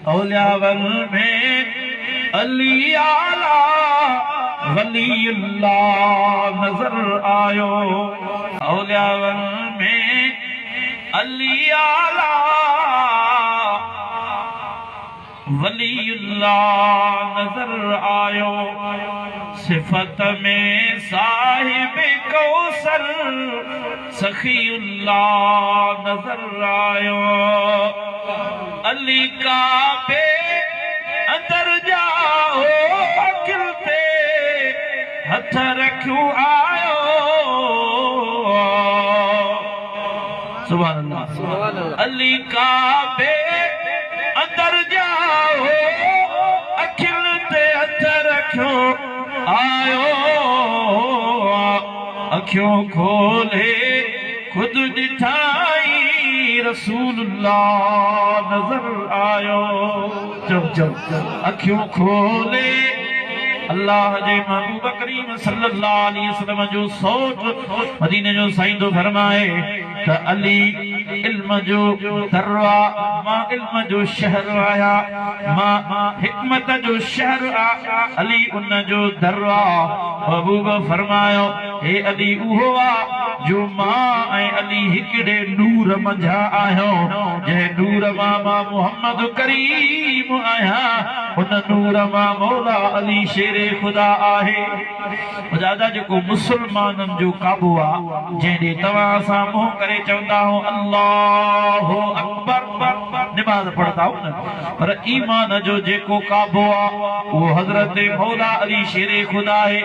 औलियावन में अली आला वली अल्लाह नजर आयो। औलियावन में अली आला वलीउल्लाह नजर आयो। सिफत में साहिब कौसर सखीउल्लाह नजर आयो। अली काबे अंदर जाओ अकिल पे हथ रखूं आयो। सुभान अल्लाह। अली काबे अंदर जाओ अखिल ते हथ रखो आयो। अखियों खोले खुद दिठाई रसूलुल्लाह नजर आयो। जब जब अखियों खोले अल्लाह जे महबूब करीम सल्लल्लाहु अलैहि वसल्लम जो सोच मदीने जो साईंदो फरमाए त अली इल्म जो दरवा मां इल्म जो शहर आया मां हिकमत जो शहर आ। अली उन जो दरवा महबूब फरमायो हे अली उहो आ जो मां ऐं अली हिकड़े नूर मंझा आयो। जे नूर मां मुहम्मद करीम आया उन नूर मां मौला अली शेरे खुदा आहे। दादा जेको मुसलमानन जो काबू आ जंहिं तव्हां सां मुंह करे चवंदा हो अल्लाहु अकबर नमाज़ पढ़ंदा हो न, पर ईमान जो जेको काबू आ वो हज़रत मौला अली शेरे खुदा है।